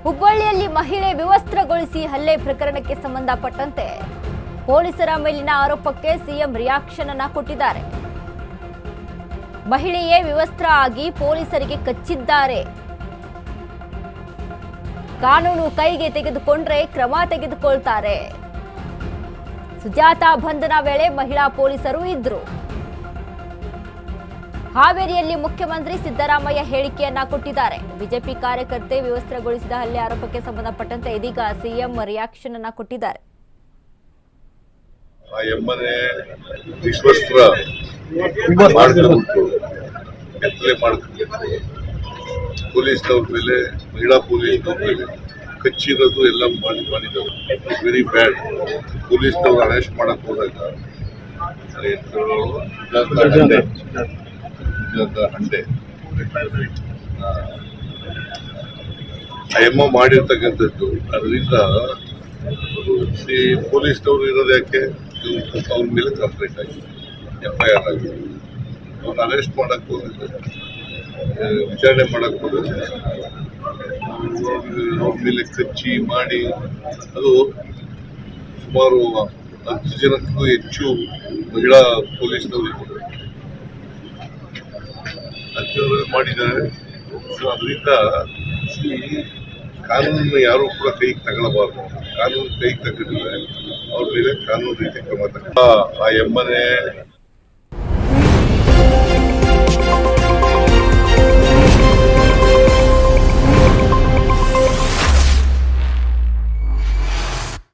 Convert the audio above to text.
ಹುಬ್ಬಳ್ಳಿಯಲ್ಲಿ ಮಹಿಳೆ ವಿವಸ್ತ್ರಗೊಳಿಸಿ ಹಲ್ಲೆ ಪ್ರಕರಣಕ್ಕೆ ಸಂಬಂಧಪಟ್ಟಂತೆ ಪೊಲೀಸರ ಮೇಲಿನ ಆರೋಪಕ್ಕೆ ಸಿಎಂ ರಿಯಾಕ್ಷನ್ ಅನ್ನು ಕೊಟ್ಟಿದ್ದಾರೆ. ಮಹಿಳೆಯೇ ವಿವಸ್ತ್ರ ಆಗಿ ಪೊಲೀಸರಿಗೆ ಕಚ್ಚಿದ್ದಾರೆ. ಕಾನೂನು ಕೈಗೆ ತೆಗೆದುಕೊಂಡ್ರೆ ಕ್ರಮ ತೆಗೆದುಕೊಳ್ತಾರೆ. ಸುಜಾತಾ ಬಂಧನ ವೇಳೆ ಮಹಿಳಾ ಪೊಲೀಸರು ಇದ್ರು. ಹಾವೇರಿಯಲ್ಲಿ ಮುಖ್ಯಮಂತ್ರಿ ಸಿದ್ದರಾಮಯ್ಯ ಹೇಳಿಕೆಯನ್ನ ಕೊಟ್ಟಿದ್ದಾರೆ. ಬಿಜೆಪಿ ಕಾರ್ಯಕರ್ತೆ ವಿವಸ್ತ್ರಗೊಳಿಸಿದ ಹಲ್ಲೆ ಆರೋಪಕ್ಕೆ ಸಂಬಂಧಪಟ್ಟಂತೆ ಇದೀಗ ಸಿಎಂ ರಿಯಾಕ್ಷನ್ ಅನ್ನ ಕೊಟ್ಟಿದ್ದಾರೆ. ಪೊಲೀಸ್ನವ್ರ ಮೇಲೆ, ಮಹಿಳಾ ಪೊಲೀಸ್ನವ್ರ ಮೇಲೆ ಕಚ್ಚಿರೋದು ಎಲ್ಲ ಮಾಡಿದ್ದಾರೆ. Very bad. ಪೊಲೀಸ್ನವ್ರು ಅರೆಸ್ಟ್ ಮಾಡಕ್ ಹೋದಾಗ ಹಂಡೆ ಅಯ್ಯಮ್ಮ ಮಾಡಿರ್ತಕ್ಕಂಥದ್ದು. ಅದರಿಂದ ಪೊಲೀಸ್ನವ್ರು ಇರೋದು ಯಾಕೆ, ಅವ್ರ ಮೇಲೆ ಕಂಪ್ಲೇಂಟ್ ಆಗಿದೆ, FIR ಆಗಿದೆ. ಅವ್ರನ್ನ ಅರೆಸ್ಟ್ ಮಾಡಕ್ ಹೋದಾಗ, ವಿಚಾರಣೆ ಮಾಡಕ್ ಹೋದಾಗ ಅವ್ರ ಮೇಲೆ ಕಚ್ಚಿ ಮಾಡಿ, ಅದು ಸುಮಾರು 10 ಜನಕ್ಕೂ ಹೆಚ್ಚು ಮಹಿಳಾ ಪೊಲೀಸ್ನವರು ಮಾಡಿದ್ದಾರೆ. ಸೊ ಅದರಿಂದ ಕಾನೂನನ್ನ ಯಾರು ಕೂಡ ಕೈಗೆ ತಗೊಳ್ಳಬಾರ್ದು. ಕಾನೂನು ಕೈಗೆ ತಗೊಂಡಿದ್ರೆ ಅವ್ರ ಮೇಲೆ ಕಾನೂನು ರೀತಿ ಕ್ರಮ ತಗೊಂಡು ಆ ಎಮ್ಮನೆ